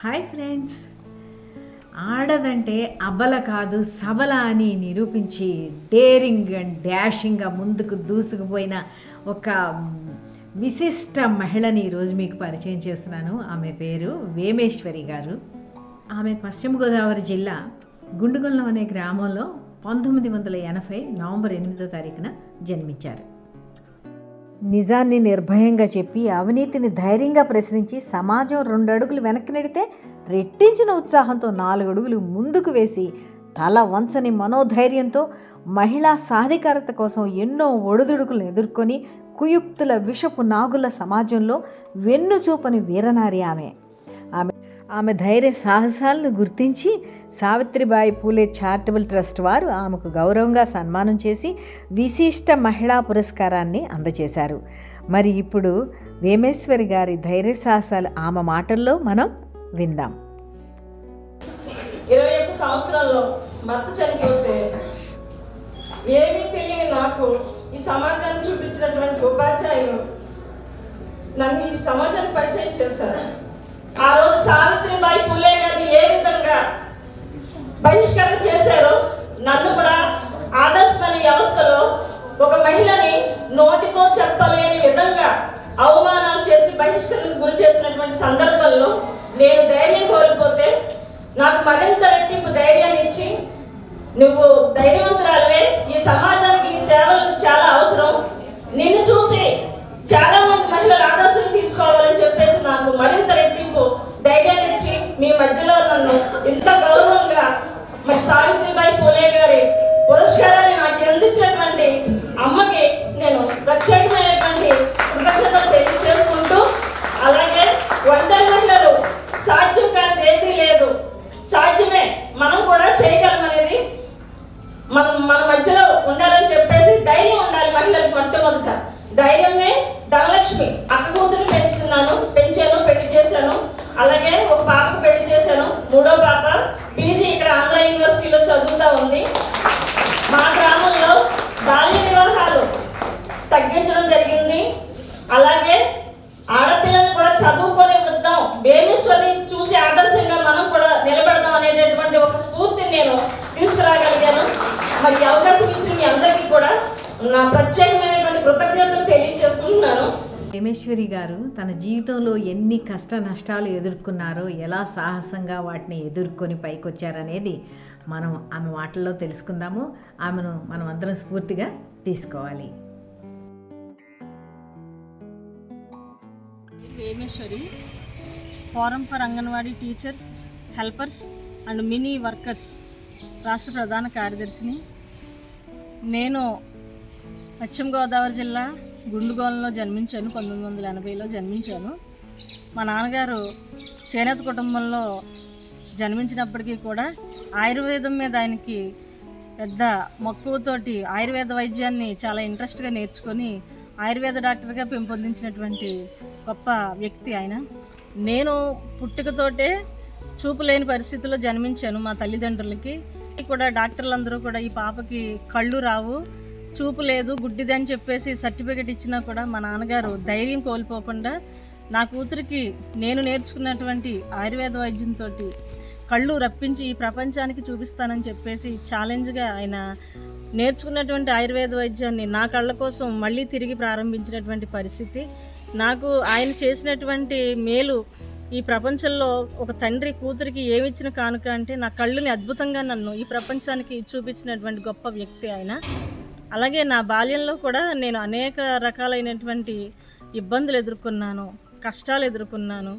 Hi friends, ఆడదంటే అబల కాదు సబల అని నిరూపించి డేరింగ్ అండ్ డాషింగ్గా ముందుకు దూసుకుపోయిన ఒక విశిష్ట మహిళని ఈరోజు మీకు పరిచయం చేస్తున్నాను. ఆమె పేరు వేమేశ్వరి గారు. ఆమె పశ్చిమ గోదావరి జిల్లా గుండుగొల్లం అనే గ్రామంలో 1980 నవంబర్ 8వ తారీఖున జన్మించారు. నిజాన్ని నిర్భయంగా చెప్పి అవినీతిని ధైర్యంగా ప్రశ్నించి సమాజం 2 అడుగులు వెనక్కి నెడితే రెట్టించిన ఉత్సాహంతో 4 అడుగులు ముందుకు వేసి తల వంచని మనోధైర్యంతో మహిళా సాధికారత కోసం ఎన్నో ఒడిదుడుకులను ఎదుర్కొని కుయుక్తుల విషపు నాగుల సమాజంలో వెన్నుచూపని వీరనారి ఆమె ధైర్య సాహసాలను గుర్తించి సావిత్రిబాయి పూలే చారిటబుల్ ట్రస్ట్ వారు ఆమెకు గౌరవంగా సన్మానం చేసి విశిష్ట మహిళా పురస్కారాన్ని అందజేశారు. మరి ఇప్పుడు వేమేశ్వరి గారి ధైర్య సాహసాలు ఆమె మాటల్లో మనం విందాం. 21 సంవత్సరాల్లో భర్త చనిపోతే ఏమీ తెలియని నాకు ఈ సమాజాన్ని చూపించినటువంటి ఉపాధ్యాయులు నన్ను ఈ సమాజాన్ని పరిచయం చేశారు. ఆ రోజు సావిత్రిబాయి పూలే గారిని ఏ విధంగా బహిష్కరణ చేశారో నన్ను కూడా ఆదర్శమైన వ్యవస్థలో ఒక మహిళని నోటితో చెప్పలేని విధంగా అవమానాలు చేసి బహిష్కరణకు గురి చేసినటువంటి సందర్భంలో నేను ధైర్యం కోల్పోతే నాకు మరింత రెట్టింపు ధైర్యాన్ని ఇచ్చి, నువ్వు ధైర్యవంతురాలవే, ఈ సమాజానికి నీ సేవలు చాలా అవసరం, నిన్ను చూసి చాలా మంది మహిళలు ఆదర్శం తీసుకోవాలని చెప్పేసి నాకు మరింత రెట్టింపు ధైర్యాన్ని ఇచ్చి మీ మధ్యలో నన్ను ఇంత గౌరవంగా మరి సావిత్రిబాయి పూలే గారి పురస్కారాన్ని నాకు అందించినటువంటి అమ్మకి నేను ప్రత్యేకమైనటువంటి కృతజ్ఞతలు తెలియజేసుకుంటూ, అలాగే ఒంటరి మహిళలు సాధ్యం కానిది ఏదీ లేదు, సాధ్యమే, మనం కూడా చేయగలమనేది మన మధ్యలో ఉండాలని చెప్పేసి ధైర్యం ఉండాలి మహిళలకు. మొట్టమొదట ధైర్యంనే ధనలక్ష్మి అక్క కూతురు పెంచాను, పెళ్లి చేశాను. అలాగే ఒక పాపకు పెళ్లి చేశాను. 3వ పాప పీజీ ఇక్కడ ఆంధ్ర యూనివర్సిటీలో చదువుతూ ఉంది. మా గ్రామంలో బాల్య వివాహాలు తగ్గించడం జరిగింది. అలాగే ఆడపిల్లలు కూడా చదువుకొని వద్దాం, వేమేశ్వరిని చూసి ఆదర్శంగా మనం కూడా నిలబెడదాం అనేటటువంటి ఒక స్ఫూర్తిని నేను తీసుకురాగలిగాను. మరి అవకాశం ఇచ్చిన మీ అందరికీ కూడా నా ప్రత్యేకమైనటువంటి కృతజ్ఞతలు తెలియజేసుకుంటున్నాను. వేమేశ్వరి గారు తన జీవితంలో ఎన్ని కష్ట నష్టాలు ఎదుర్కొన్నారో, ఎలా సాహసంగా వాటిని ఎదుర్కొని పైకొచ్చారనేది మనం ఆమె మాటల్లో తెలుసుకుందాము. ఆమెను మనం అందరం స్ఫూర్తిగా తీసుకోవాలి. Vemeshwari, forum for anganwadi teachers, helpers and mini workers రాష్ట్ర ప్రధాన కార్యదర్శిని. నేను పశ్చిమ గోదావరి జిల్లా గుండుగోలంలో జన్మించాను. 1980లో జన్మించాను. మా నాన్నగారు చేనేత కుటుంబంలో జన్మించినప్పటికీ కూడా ఆయుర్వేదం మీద ఆయనకి పెద్ద మక్కువతోటి ఆయుర్వేద వైద్యాన్ని చాలా ఇంట్రెస్ట్గా నేర్చుకొని ఆయుర్వేద డాక్టర్గా పెంపొందించినటువంటి గొప్ప వ్యక్తి ఆయన. నేను పుట్టుకతోటే చూపు లేని పరిస్థితుల్లో జన్మించాను. మా తల్లిదండ్రులకి కూడా డాక్టర్లందరూ కూడా ఈ పాపకి కళ్ళు రావు, చూపు లేదు, గుడ్డిది అని చెప్పేసి సర్టిఫికెట్ ఇచ్చినా కూడా మా నాన్నగారు ధైర్యం కోల్పోకుండా నా కూతురికి నేను నేర్చుకున్నటువంటి ఆయుర్వేద వైద్యంతో కళ్ళు రప్పించి ఈ ప్రపంచానికి చూపిస్తానని చెప్పేసి ఛాలెంజ్గా ఆయన నేర్చుకున్నటువంటి ఆయుర్వేద వైద్యాన్ని నా కళ్ళ కోసం మళ్ళీ తిరిగి ప్రారంభించినటువంటి పరిస్థితి. నాకు ఆయన చేసినటువంటి మేలు ఈ ప్రపంచంలో ఒక తండ్రి కూతురికి ఏమిచ్చిన కానుక అంటే నా కళ్ళుని అద్భుతంగా నన్ను ఈ ప్రపంచానికి చూపించినటువంటి గొప్ప వ్యక్తి ఆయన. అలాగే నా బాల్యంలో కూడా నేను అనేక రకాలైనటువంటి ఇబ్బందులు ఎదుర్కొన్నాను, కష్టాలు ఎదుర్కొన్నాను.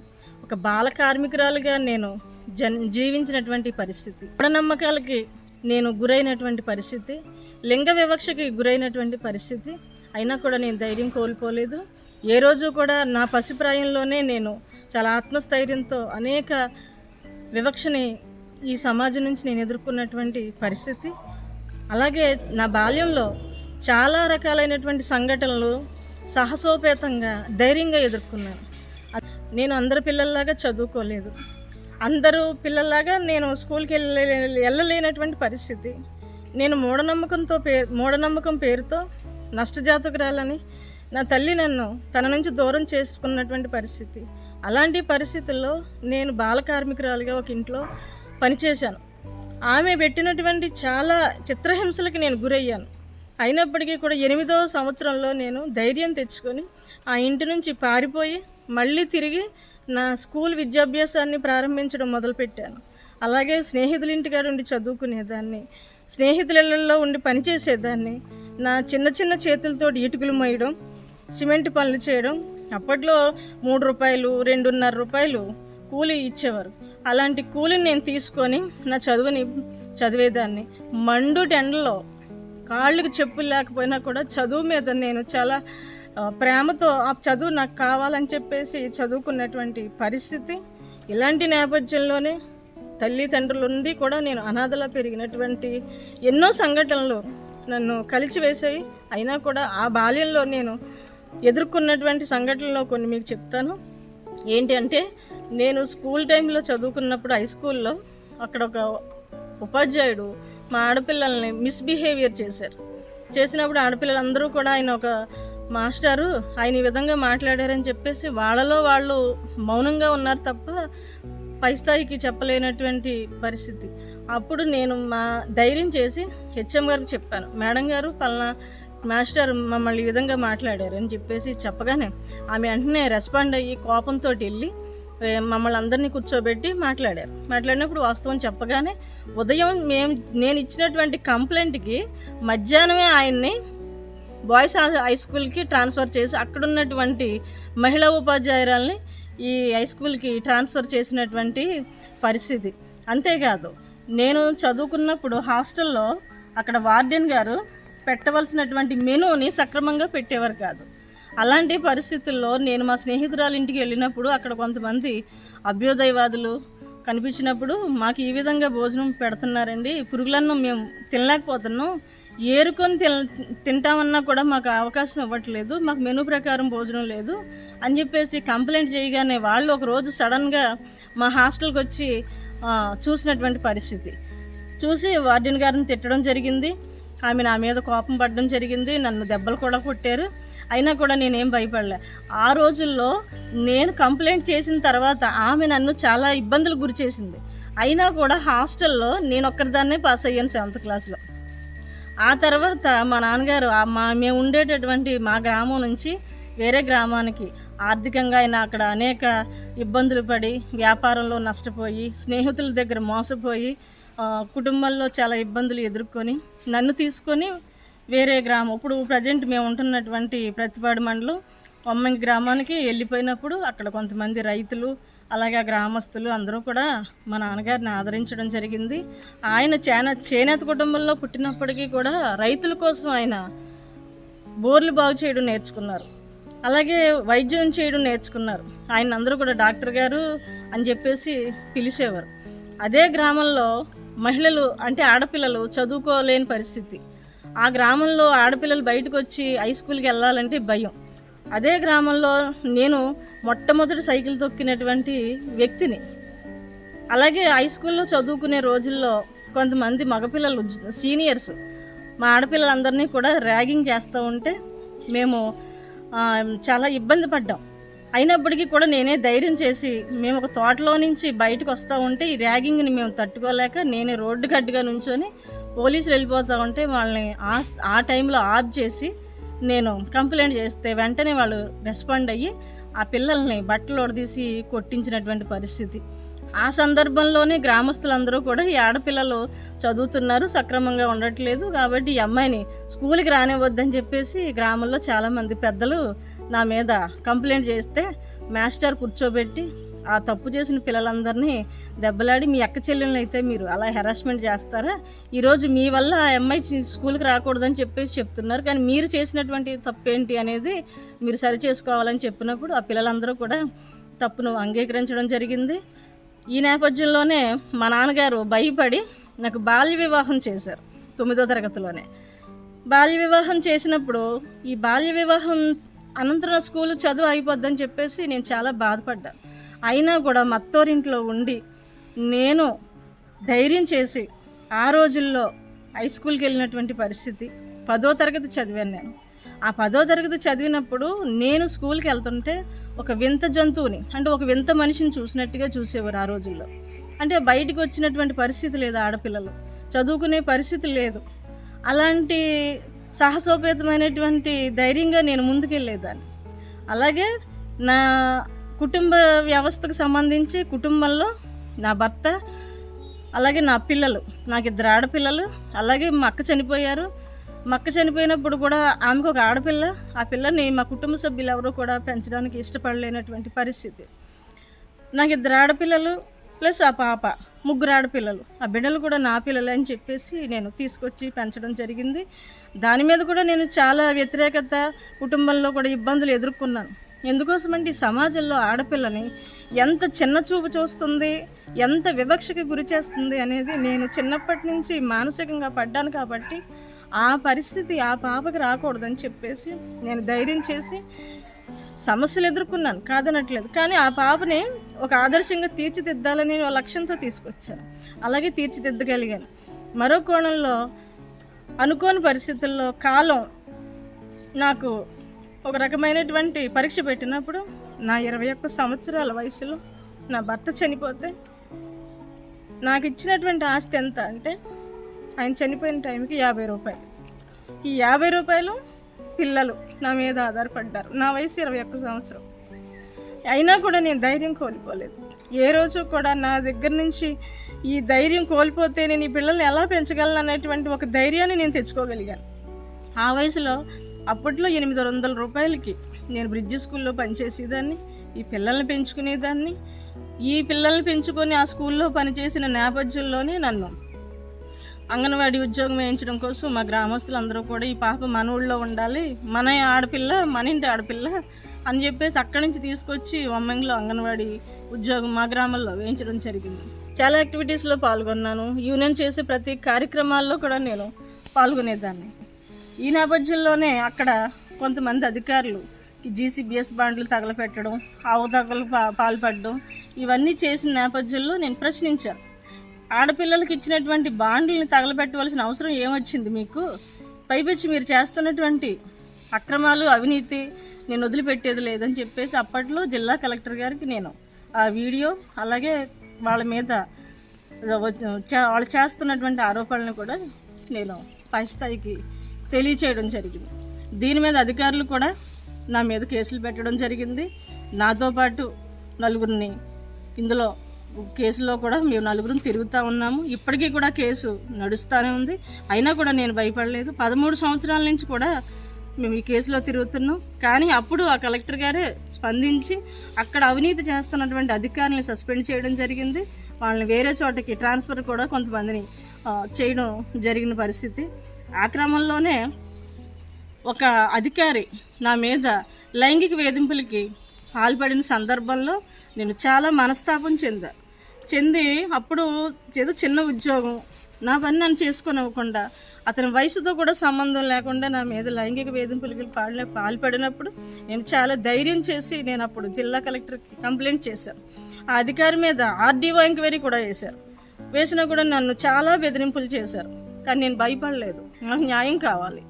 ఒక బాల కార్మికురాలుగా నేను జీవించినటువంటి పరిస్థితి, మూఢనమ్మకాలకి నేను గురైనటువంటి పరిస్థితి, లింగ వివక్షకి గురైనటువంటి పరిస్థితి. అయినా కూడా నేను ధైర్యం కోల్పోలేదు. ఏ రోజు కూడా నా పసిప్రాయంలోనే నేను చాలా ఆత్మస్థైర్యంతో అనేక వివక్షని ఈ సమాజం నుంచి నేను ఎదుర్కొన్నటువంటి పరిస్థితి. అలాగే నా బాల్యంలో చాలా రకాలైనటువంటి సంఘటనలు సాహసోపేతంగా ధైర్యంగా ఎదుర్కొన్నాను. నేను అందరి పిల్లల్లాగా చదువుకోలేదు, అందరూ పిల్లల్లాగా నేను స్కూల్కి వెళ్ళలేనటువంటి పరిస్థితి. నేను మూఢనమ్మకం పేరుతో నష్టజాతకురాలని నా తల్లి నన్ను తన నుంచి దూరం చేసుకున్నటువంటి పరిస్థితి. అలాంటి పరిస్థితుల్లో నేను బాల కార్మికురాలుగా ఒక ఇంట్లో పనిచేశాను. ఆమె పెట్టినటువంటి చాలా చిత్రహింసలకి నేను గురయ్యాను. అయినప్పటికీ కూడా 8వ సంవత్సరంలో నేను ధైర్యం తెచ్చుకొని ఆ ఇంటి నుంచి పారిపోయి మళ్ళీ తిరిగి నా స్కూల్ విద్యాభ్యాసాన్ని ప్రారంభించడం మొదలుపెట్టాను. అలాగే స్నేహితుల ఇంటికాడ ఉండి చదువుకునేదాన్ని, స్నేహితులలో ఉండి పనిచేసేదాన్ని. నా చిన్న చిన్న చేతులతో ఇటుకలు మోయడం, సిమెంట్ పనులు చేయడం. అప్పట్లో ₹3, ₹2.5 కూలీ ఇచ్చేవారు. అలాంటి కూలీని నేను తీసుకొని నా చదువుని చదివేదాన్ని. మండు టెండలో కాళ్ళకి చెప్పులు లేకపోయినా కూడా చదువు మీద నేను చాలా ప్రేమతో ఆ చదువు నాకు కావాలని చెప్పేసి చదువుకున్నటువంటి పరిస్థితి. ఇలాంటి నేపథ్యంలోనే తల్లిదండ్రుల నుండి కూడా నేను అనాథలా పెరిగినటువంటి ఎన్నో సంఘటనలు నన్ను కలిచివేశాయి. అయినా కూడా ఆ బాల్యంలో నేను ఎదుర్కొన్నటువంటి సంఘటనలో కొన్ని మీకు చెప్తాను. ఏంటి అంటే, నేను స్కూల్ టైంలో చదువుకున్నప్పుడు హై స్కూల్లో అక్కడ ఒక ఉపాధ్యాయుడు మా ఆడపిల్లల్ని మిస్బిహేవియర్ చేసినప్పుడు ఆడపిల్లలందరూ కూడా ఆయన ఒక మాస్టారు ఆయన ఈ విధంగా మాట్లాడారని చెప్పేసి వాళ్ళలో వాళ్ళు మౌనంగా ఉన్నారు తప్ప పై స్థాయికి చెప్పలేనటువంటి పరిస్థితి. అప్పుడు నేను మా ధైర్యం చేసి హెచ్ఎం గారికి చెప్పాను, మేడం గారు పలానా మాస్టర్ మమ్మల్ని ఈ విధంగా మాట్లాడారు అని చెప్పేసి చెప్పగానే ఆమె వెంటనే రెస్పాండ్ అయ్యి కోపంతో వెళ్ళి మమ్మల్ని అందరినీ కూర్చోబెట్టి మాట్లాడినప్పుడు వాస్తవం చెప్పగానే ఉదయం నేను ఇచ్చినటువంటి కంప్లైంట్కి మధ్యాహ్నమే ఆయన్ని బాయ్స్ హై స్కూల్కి ట్రాన్స్ఫర్ చేసి అక్కడ ఉన్నటువంటి మహిళా ఉపాధ్యాయురాల్ని ఈ హై స్కూల్కి ట్రాన్స్ఫర్ చేసినటువంటి పరిస్థితి. అంతేకాదు, నేను చదువుకున్నప్పుడు హాస్టల్లో అక్కడ వార్డెన్ గారు పెట్టవలసినటువంటి మెనూని సక్రమంగా పెట్టేవారు కాదు. అలాంటి పరిస్థితుల్లో నేను మా స్నేహితురాలు ఇంటికి వెళ్ళినప్పుడు అక్కడ కొంతమంది అభ్యుదయవాదులు కనిపించినప్పుడు, మాకు ఈ విధంగా భోజనం పెడుతున్నారండి, పురుగులన్నం మేము తినలేకపోతున్నాం, ఏరుకొని తింటామన్నా కూడా మాకు అవకాశం ఇవ్వట్లేదు, మాకు మెనూ ప్రకారం భోజనం లేదు అని చెప్పేసి కంప్లైంట్ చేయగానే వాళ్ళు ఒకరోజు సడన్గా మా హాస్టల్కి వచ్చి చూసినటువంటి పరిస్థితి. చూసి వార్డెన్ గారిని తిట్టడం జరిగింది. ఆమె నా మీద కోపం పడడం జరిగింది. నన్ను దెబ్బలు కూడా కొట్టారు. అయినా కూడా నేనేం భయపడలే. ఆ రోజుల్లో నేను కంప్లైంట్ చేసిన తర్వాత ఆమె నన్ను చాలా ఇబ్బందులు గురి చేసింది. అయినా కూడా హాస్టల్లో నేను ఒక్కరిదాన్నే పాస్ అయ్యాను 7th క్లాస్లో. ఆ తర్వాత మా నాన్నగారు మేము ఉండేటటువంటి మా గ్రామం నుంచి వేరే గ్రామానికి ఆర్థికంగా ఆయన అక్కడ అనేక ఇబ్బందులు పడి వ్యాపారంలో నష్టపోయి స్నేహితుల దగ్గర మోసపోయి కుటుంబంలో చాలా ఇబ్బందులు ఎదుర్కొని నన్ను తీసుకొని వేరే గ్రామం, ఇప్పుడు ప్రజెంట్ మేము ఉంటున్నటువంటి ప్రతిపాడు మండలం వమ్మంగి గ్రామానికి వెళ్ళిపోయినప్పుడు అక్కడ కొంతమంది రైతులు అలాగే గ్రామస్తులు అందరూ కూడా మా నాన్నగారిని ఆదరించడం జరిగింది. ఆయన చేనేత కుటుంబంలో పుట్టినప్పటికీ కూడా రైతుల కోసం ఆయన బోర్లు బాగు చేయడం నేర్చుకున్నారు, అలాగే వైద్యం చేయడం నేర్చుకున్నారు. ఆయన అందరూ కూడా డాక్టర్ గారు అని చెప్పేసి పిలిచేవారు. అదే గ్రామంలో మహిళలు అంటే ఆడపిల్లలు చదువుకోలేని పరిస్థితి. ఆ గ్రామంలో ఆడపిల్లలు బయటకు వచ్చి హై స్కూల్కి వెళ్ళాలంటే భయం. అదే గ్రామంలో నేను మొట్టమొదటి సైకిల్ తొక్కినటువంటి వ్యక్తిని. అలాగే హై స్కూల్లో చదువుకునే రోజుల్లో కొంతమంది మగపిల్లలు సీనియర్స్ మా ఆడపిల్లలందరినీ కూడా ర్యాగింగ్ చేస్తూ ఉంటే మేము చాలా ఇబ్బంది పడ్డాం. అయినప్పటికీ కూడా నేనే ధైర్యం చేసి మేము ఒక తోటలో నుంచి బయటకు వస్తూ ఉంటే ఈ ర్యాగింగ్ని మేము తట్టుకోలేక నేనే రోడ్డు గడ్డగా నుంచొని పోలీసులు వెళ్ళిపోతూ ఉంటే వాళ్ళని ఆ టైంలో ఆఫ్ చేసి నేను కంప్లైంట్ చేస్తే వెంటనే వాళ్ళు రెస్పాండ్ అయ్యి ఆ పిల్లల్ని బట్టలు ఒడదీసి కొట్టించినటువంటి పరిస్థితి. ఆ సందర్భంలోనే గ్రామస్తులందరూ కూడా ఈ ఆడపిల్లలు చదువుతున్నారు, సక్రమంగా ఉండట్లేదు కాబట్టి ఈ అమ్మాయిని స్కూల్కి రానివ్వద్దని చెప్పేసి గ్రామంలో చాలామంది పెద్దలు నా మీద కంప్లైంట్ చేస్తే మాస్టర్ కూర్చోబెట్టి ఆ తప్పు చేసిన పిల్లలందరినీ దెబ్బలాడి, మీ అక్క చెల్లెలను అయితే మీరు అలా హెరాస్మెంట్ చేస్తారా, ఈరోజు మీ వల్ల ఆ అమ్మాయి స్కూల్కి రాకూడదని చెప్పేసి చెప్తున్నారు, కానీ మీరు చేసినటువంటి తప్పు ఏంటి అనేది మీరు సరి చేసుకోవాలని చెప్పినప్పుడు ఆ పిల్లలందరూ కూడా తప్పును అంగీకరించడం జరిగింది. ఈ నేపథ్యంలోనే మా నాన్నగారు భయపడి నాకు బాల్య వివాహం చేశారు 9వ తరగతిలోనే. బాల్య వివాహం చేసినప్పుడు ఈ బాల్య వివాహం అనంతరం స్కూల్ చదువు అయిపోద్దని చెప్పేసి నేను చాలా బాధపడ్డాను. అయినా కూడా మా అత్తోరింట్లో ఉండి నేను ధైర్యం చేసి ఆ రోజుల్లో హై స్కూల్కి వెళ్ళినటువంటి పరిస్థితి. 10వ తరగతి చదివాను నేను. ఆ 10వ తరగతి చదివినప్పుడు నేను స్కూల్కి వెళ్తుంటే ఒక వింత జంతువుని, అంటే ఒక వింత మనిషిని చూసినట్టుగా చూసేవారు ఆ రోజుల్లో. అంటే బయటికి వచ్చినటువంటి పరిస్థితి లేదు, ఆడపిల్లలు చదువుకునే పరిస్థితి లేదు. అలాంటి సాహసోపేతమైనటువంటి ధైర్యంగా నేను ముందుకెళ్ళేదాన్ని. అలాగే నా కుటుంబ వ్యవస్థకు సంబంధించి కుటుంబంలో నా భర్త, అలాగే నా పిల్లలు, నాకు 2 ఆడపిల్లలు, అలాగే మా అక్క చనిపోయారు. మా అక్క చనిపోయినప్పుడు కూడా ఆమెకు ఒక ఆడపిల్ల, ఆ పిల్లని మా కుటుంబ సభ్యులు ఎవరూ కూడా పెంచడానికి ఇష్టపడలేనటువంటి పరిస్థితి. నాకు 2 ఆడపిల్లలు ప్లస్ ఆ పాప, 3 ఆడపిల్లలు. ఆ బిడ్డలు కూడా నా పిల్లలు అని చెప్పేసి నేను తీసుకొచ్చి పెంచడం జరిగింది. దాని మీద కూడా నేను చాలా వ్యతిరేకత, కుటుంబంలో కూడా ఇబ్బందులు ఎదుర్కొన్నాను. ఎందుకోసమంటే ఈ సమాజంలో ఆడపిల్లని ఎంత చిన్న చూపు చూస్తుంది, ఎంత వివక్షకి గురి చేస్తుంది అనేది నేను చిన్నప్పటి నుంచి మానసికంగా పడ్డాను. కాబట్టి ఆ పరిస్థితి ఆ పాపకి రాకూడదని చెప్పేసి నేను ధైర్యం చేసి సమస్యలు ఎదుర్కొన్నాను, కాదనట్లేదు. కానీ ఆ పాపని ఒక ఆదర్శంగా తీర్చిదిద్దాలని లక్ష్యంతో తీసుకొచ్చాను. అలాగే తీర్చిదిద్దగలిగాను. మరో కోణంలో అనుకోని పరిస్థితుల్లో కాలం నాకు ఒక రకమైనటువంటి పరీక్ష పెట్టినప్పుడు నా 21 సంవత్సరాల వయసులో నా భర్త చనిపోతే నాకు ఇచ్చినటువంటి ఆస్తి ఎంత అంటే, ఆయన చనిపోయిన టైంకి 50 రూపాయలు. ఈ 50 రూపాయలు పిల్లలు నా మీద ఆధారపడ్డారు. నా వయసు 21 సంవత్సరం. అయినా కూడా నేను ధైర్యం కోల్పోలేదు. ఏ రోజు కూడా నా దగ్గర నుంచి ఈ ధైర్యం కోల్పోతే నేను ఈ పిల్లల్ని ఎలా పెంచగలను అనేటువంటి ఒక ధైర్యాన్ని నేను తెచ్చుకోగలిగాను. ఆ వయసులో అప్పట్లో 800 రూపాయలకి నేను బ్రిడ్జ్ స్కూల్లో పనిచేసేదాన్ని, ఈ పిల్లల్ని పెంచుకునేదాన్ని. ఈ పిల్లల్ని పెంచుకొని ఆ స్కూల్లో పనిచేసిన నేపథ్యంలోనే నన్ను అంగన్వాడీ ఉద్యోగం వేయించడం కోసం మా గ్రామస్తులందరూ కూడా ఈ పాప మన ఊళ్ళో ఉండాలి, మన ఆడపిల్ల, మన ఇంటి ఆడపిల్ల అని చెప్పేసి అక్కడి నుంచి తీసుకొచ్చి వమ్మంగిలో అంగన్వాడీ ఉద్యోగం మా గ్రామంలో వేయించడం జరిగింది. చాలా యాక్టివిటీస్లో పాల్గొన్నాను. యూనియన్ చేసే ప్రతి కార్యక్రమాల్లో కూడా నేను పాల్గొనేదాన్ని. ఈ నేపథ్యంలోనే అక్కడ కొంతమంది అధికారులు ఈ జీసీబీఎస్ బాండ్లు తగలపెట్టడం, ఆవుదగలు పాల్పడడం, ఇవన్నీ చేసిన నేపథ్యంలో నేను ప్రశ్నించాను. ఆడపిల్లలకి ఇచ్చినటువంటి బాండ్లని తగలపెట్టవలసిన అవసరం ఏమొచ్చింది మీకు? పైపెచ్చి మీరు చేస్తున్నటువంటి అక్రమాలు, అవినీతి నేను వదిలిపెట్టేది లేదని చెప్పేసి అప్పట్లో జిల్లా కలెక్టర్ గారికి నేను ఆ వీడియో, అలాగే వాళ్ళ మీద వాళ్ళు చేస్తున్నటువంటి ఆరోపణలను కూడా నేను పై స్థాయికి తెలియచేయడం జరిగింది. దీని మీద అధికారులు కూడా నా మీద కేసులు పెట్టడం జరిగింది. నాతో పాటు 4గురిని ఇందులో కేసులో కూడా మేము 4గురిని తిరుగుతూ ఉన్నాము. ఇప్పటికీ కూడా కేసు నడుస్తూనే ఉంది. అయినా కూడా నేను భయపడలేదు. 13 సంవత్సరాల నుంచి కూడా మేము ఈ కేసులో తిరుగుతున్నాం. కానీ అప్పుడు ఆ కలెక్టర్ గారే స్పందించి అక్కడ అవినీతి చేస్తున్నటువంటి అధికారులను సస్పెండ్ చేయడం జరిగింది. వాళ్ళని వేరే చోటకి ట్రాన్స్ఫర్ కూడా కొంతమందిని చేయడం జరిగిన పరిస్థితి. ఆ క్రమంలోనే ఒక అధికారి నా మీద లైంగిక వేధింపులకి పాల్పడిన సందర్భంలో నేను చాలా మనస్తాపం చెంది అప్పుడు ఏదో చిన్న ఉద్యోగం, నా పని నన్ను చేసుకొనివ్వకుండా, అతని వయసుతో కూడా సంబంధం లేకుండా నా మీద లైంగిక వేధింపులకి పాల్పడినప్పుడు నేను చాలా ధైర్యం చేసి నేను అప్పుడు జిల్లా కలెక్టర్కి కంప్లైంట్ చేశాను. ఆ అధికారి మీద ఆర్డీఓ ఎంక్వైరీ కూడా వేసినా కూడా నన్ను చాలా బెదిరింపులు చేశారు. కానీ నేను భయపడలేదు. నాకు న్యాయం కావాలి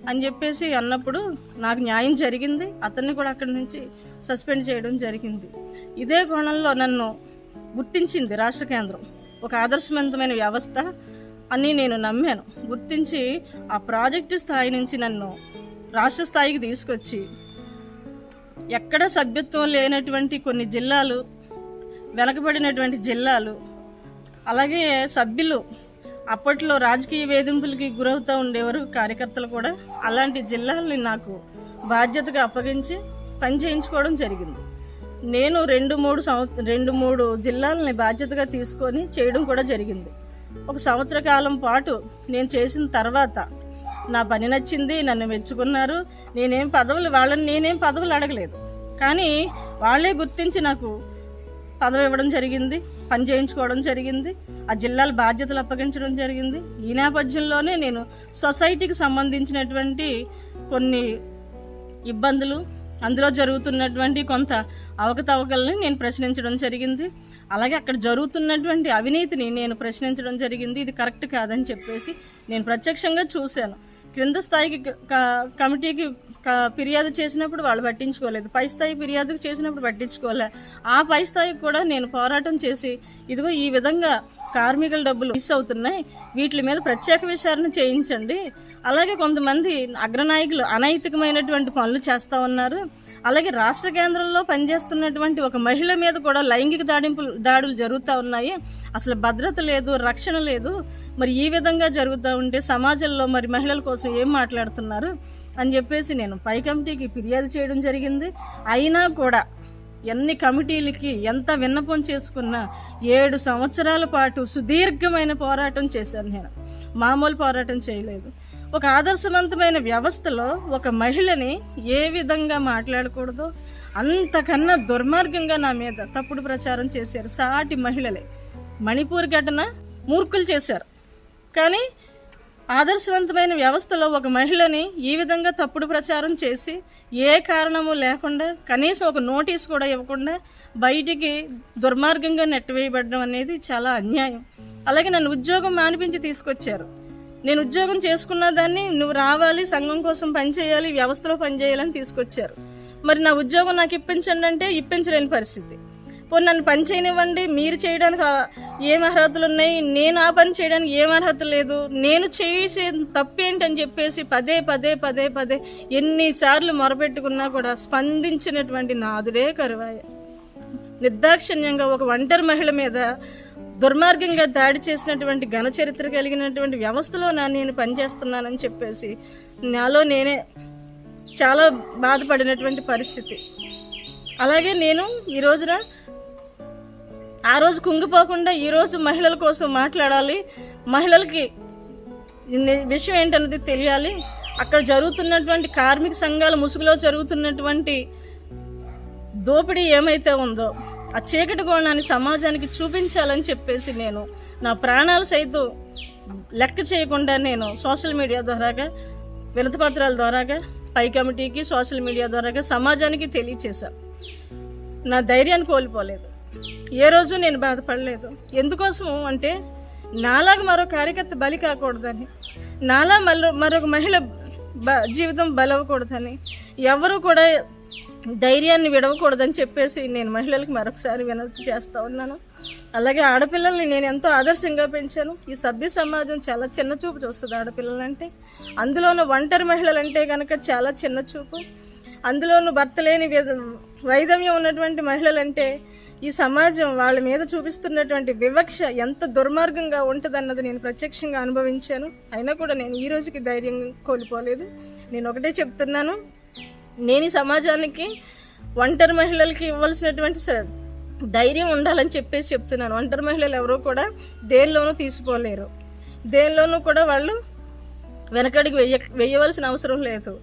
అని చెప్పేసి అన్నప్పుడు నాకు న్యాయం జరిగింది. అతన్ని కూడా అక్కడి నుంచి సస్పెండ్ చేయడం జరిగింది. ఇదే కోణంలో నన్ను గుర్తించింది రాష్ట్ర కేంద్రం. ఒక ఆదర్శవంతమైన వ్యవస్థ అని నేను నమ్మాను. గుర్తించి ఆ ప్రాజెక్టు స్థాయి నుంచి నన్ను రాష్ట్ర స్థాయికి తీసుకొచ్చి ఎక్కడ సభ్యత్వం లేనటువంటి కొన్ని జిల్లాలు, వెనకబడినటువంటి జిల్లాలు, అలాగే సభ్యులు అప్పట్లో రాజకీయ వేధింపులకి గురవుతూ ఉండేవారు కార్యకర్తలు కూడా, అలాంటి జిల్లాలని నాకు బాధ్యతగా అప్పగించి పని చేయించుకోవడం జరిగింది. నేను 2-3 జిల్లాలని బాధ్యతగా తీసుకొని చేయడం కూడా జరిగింది. 1 సంవత్సర కాలం పాటు నేను చేసిన తర్వాత నా పని నచ్చింది, నన్ను మెచ్చుకున్నారు. నేనేం పదవులు అడగలేదు, కానీ వాళ్ళే గుర్తించి నాకు పదవి ఇవ్వడం జరిగింది, పని చేయించుకోవడం జరిగింది, ఆ జిల్లాల బాధ్యతలు అప్పగించడం జరిగింది. ఈ నేపథ్యంలోనే నేను సొసైటీకి సంబంధించినటువంటి కొన్ని ఇబ్బందులు, అందులో జరుగుతున్నటువంటి కొంత అవకతవకల్ని నేను ప్రశ్నించడం జరిగింది. అలాగే అక్కడ జరుగుతున్నటువంటి అవినీతిని నేను ప్రశ్నించడం జరిగింది. ఇది కరెక్ట్ కాదని చెప్పేసి నేను ప్రత్యక్షంగా చూశాను. క్రింద స్థాయికి కమిటీకి ఫిర్యాదు చేసినప్పుడు వాళ్ళు పట్టించుకోలేదు, పై స్థాయి ఫిర్యాదు చేసినప్పుడు పట్టించుకోలే. ఆ పై స్థాయికి కూడా నేను పోరాటం చేసి ఇదిగో ఈ విధంగా కార్మికుల డబ్బులు మిస్ అవుతున్నాయి, వీటి మీద ప్రత్యేక విచారణ చేయించండి. అలాగే కొంతమంది అగ్రనాయకులు అనైతికమైనటువంటి పనులు చేస్తూ ఉన్నారు. అలాగే రాష్ట్ర కేంద్రంలో పనిచేస్తున్నటువంటి ఒక మహిళ మీద కూడా లైంగిక దాడులు జరుగుతూ ఉన్నాయి. అసలు భద్రత లేదు, రక్షణ లేదు. మరి ఈ విధంగా జరుగుతూ ఉంటే సమాజంలో మరి మహిళల కోసం ఏం మాట్లాడుతున్నారు అని చెప్పేసి నేను పై కమిటీకి ఫిర్యాదు చేయడం జరిగింది. అయినా కూడా ఎన్ని కమిటీలకి ఎంత విన్నపం చేసుకున్నా 7 సంవత్సరాల పాటు సుదీర్ఘమైన పోరాటం చేశాను. నేను మామూలు పోరాటం చేయలేదు. ఒక ఆదర్శవంతమైన వ్యవస్థలో ఒక మహిళని ఏ విధంగా మాట్లాడకూడదో అంతకన్నా దుర్మార్గంగా నా మీద తప్పుడు ప్రచారం చేశారు. సాటి మహిళలే మణిపూర్ ఘటన మూర్ఖులు చేశారు, కానీ ఆదర్శవంతమైన వ్యవస్థలో ఒక మహిళని ఈ విధంగా తప్పుడు ప్రచారం చేసి ఏ కారణము లేకుండా కనీసం ఒక నోటీస్ కూడా ఇవ్వకుండా బయటికి దుర్మార్గంగా నెట్టివేయబడడం అనేది చాలా అన్యాయం. అలాగే నన్ను ఉద్యోగం మానిపించి తీసుకొచ్చారు. నేను ఉద్యోగం చేసుకున్న దాన్ని నువ్వు రావాలి, సంఘం కోసం పనిచేయాలి, వ్యవస్థలో పనిచేయాలని తీసుకొచ్చారు. మరి నా ఉద్యోగం నాకు ఇప్పించండి అంటే ఇప్పించలేని పరిస్థితి. పోనీ నన్ను పని చేయనివ్వండి, మీరు చేయడానికి ఏం అర్హతలు ఉన్నాయి, నేను ఆ పని చేయడానికి ఏం అర్హత లేదు, నేను చేసే తప్పేంటని చెప్పేసి పదే పదే పదే పదే ఎన్నిసార్లు మొరపెట్టుకున్నా కూడా స్పందించినటువంటి నాదుడే కరువాయ. నిర్దాక్షిణ్యంగా ఒక ఒంటరి మహిళ మీద దుర్మార్గంగా దాడి చేసినటువంటి ఘన చరిత్ర కలిగినటువంటి వ్యవస్థలో నేను పనిచేస్తున్నానని చెప్పేసి నాలో నేనే చాలా బాధపడినటువంటి పరిస్థితి. అలాగే నేను ఈ రోజున ఆ రోజు కుంగిపోకుండా ఈరోజు మహిళల కోసం మాట్లాడాలి, మహిళలకి విషయం ఏంటన్నది తెలియాలి, అక్కడ జరుగుతున్నటువంటి కార్మిక సంఘాల ముసుగులో జరుగుతున్నటువంటి దోపిడీ ఏమైతే ఉందో ఆ చీకటి కోణాన్ని సమాజానికి చూపించాలని చెప్పేసి నేను నా ప్రాణాలు సైతం లెక్క చేయకుండా నేను సోషల్ మీడియా ద్వారాగా, వినతిపత్రాల ద్వారాగా, పై కమిటీకి సోషల్ మీడియా ద్వారాగా సమాజానికి తెలియచేశాను. నా ధైర్యాన్ని కోల్పోలేదు, ఏ రోజు నేను బాధపడలేదు. ఎందుకోసము అంటే నాలాగా మరో కార్యకర్త బలి కాకూడదని, నాలా మరొక మహిళ జీవితం బలవకూడదని, ఎవరు కూడా ధైర్యాన్ని విడవకూడదని చెప్పేసి నేను మహిళలకు మరొకసారి వినతి చేస్తూ ఉన్నాను. అలాగే ఆడపిల్లల్ని నేను ఎంతో ఆదర్శంగా పెంచాను. ఈ సభ్య సమాజం చాలా చిన్న చూపు చూస్తుంది ఆడపిల్లలంటే, అందులోనూ ఒంటరి మహిళలంటే కనుక చాలా చిన్న చూపు, అందులోనూ భర్త లేని వైధవ్యం ఉన్నటువంటి మహిళలంటే ఈ సమాజం వాళ్ళ మీద చూపిస్తున్నటువంటి వివక్ష ఎంత దుర్మార్గంగా ఉంటుందన్నది నేను ప్రత్యక్షంగా అనుభవించాను. అయినా కూడా నేను ఈ రోజుకి ధైర్యం కోల్పోలేదు. నేను ఒకటే చెప్తున్నాను, నేను ఈ సమాజానికి ఒంటరి మహిళలకి ఇవ్వాల్సినటువంటి ధైర్యం ఉండాలని చెప్పేసి చెప్తున్నాను. ఒంటరి మహిళలు ఎవరూ కూడా దేనిలోనూ తీసిపోలేరు, దేనిలోనూ కూడా వాళ్ళు వెనకడికి వేయవలసిన అవసరం లేదు.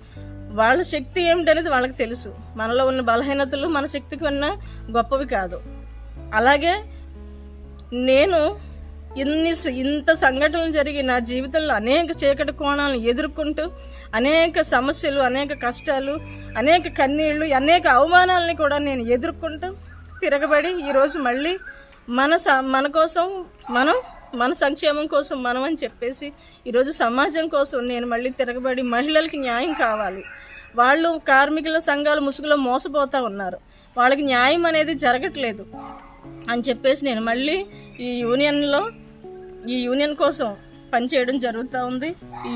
వాళ్ళ శక్తి ఏమిటనేది వాళ్ళకి తెలుసు. మనలో ఉన్న బలహీనతలు మన శక్తికి ఉన్న గొప్పవి కాదు. అలాగే నేను ఇంత సంఘటనలు జరిగి నా జీవితంలో అనేక చీకటి కోణాలను ఎదుర్కొంటూ అనేక సమస్యలు, అనేక కష్టాలు, అనేక కన్నీళ్లు, అనేక అవమానాలని కూడా నేను ఎదుర్కొంటూ తిరగబడి ఈరోజు మళ్ళీ మన కోసం మన సంక్షేమం కోసం మనం అని చెప్పేసి ఈరోజు సమాజం కోసం నేను మళ్ళీ తిరగబడి మహిళలకి న్యాయం కావాలి. వాళ్ళు కార్మికుల సంఘాల ముసుగులో మోసపోతూ ఉన్నారు, వాళ్ళకి న్యాయం అనేది జరగట్లేదు అని చెప్పేసి నేను మళ్ళీ ఈ యూనియన్ కోసం పనిచేయడం జరుగుతూ ఉంది. ఈ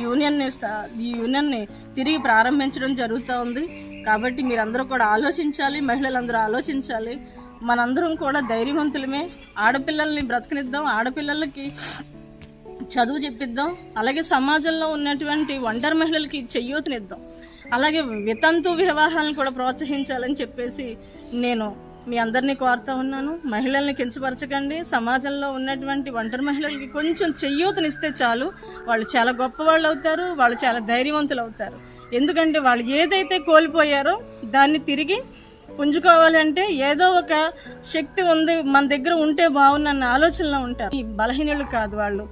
యూనియన్ని తిరిగి ప్రారంభించడం జరుగుతూ ఉంది. కాబట్టి మీరందరూ కూడా ఆలోచించాలి, మహిళలందరూ ఆలోచించాలి. మనందరం కూడా ధైర్యవంతులమే. ఆడపిల్లల్ని బ్రతకనిద్దాం, ఆడపిల్లలకి చదువు చెప్పిద్దాం, అలాగే సమాజంలో ఉన్నటువంటి ఒంటరి మహిళలకి చేయూతనిద్దాం, అలాగే వితంతు వివాహాలను కూడా ప్రోత్సహించాలని చెప్పేసి నేను మీ అందరినీ కోరుతూ ఉన్నాను. మహిళల్ని కించపరచకండి. సమాజంలో ఉన్నటువంటి ఒంటరి మహిళలకి కొంచెం చేయూతనిస్తే చాలు, వాళ్ళు చాలా గొప్పవాళ్ళు అవుతారు, వాళ్ళు చాలా ధైర్యవంతులు అవుతారు. ఎందుకంటే వాళ్ళు ఏదైతే కోల్పోయారో దాన్ని తిరిగి పుంజుకోవాలంటే ఏదో ఒక శక్తి ఉంది మన దగ్గర ఉంటే బాగుందన్న ఆలోచనలో ఉంటారు. ఈ బలహీనులు కాదు, వాళ్ళు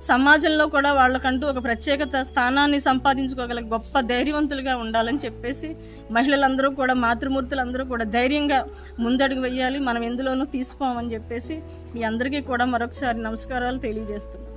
సమాజంలో కూడా వాళ్ళకంటూ ఒక ప్రత్యేకత స్థానాన్ని సంపాదించుకోగల గొప్ప ధైర్యవంతులుగా ఉండాలని చెప్పేసి మహిళలందరూ కూడా, మాతృమూర్తులందరూ కూడా ధైర్యంగా ముందడుగు వేయాలి. మనం ఎందులోనూ తీసుకోమని చెప్పేసి మీ అందరికీ కూడా మరొకసారి నమస్కారాలు తెలియజేస్తున్నాం.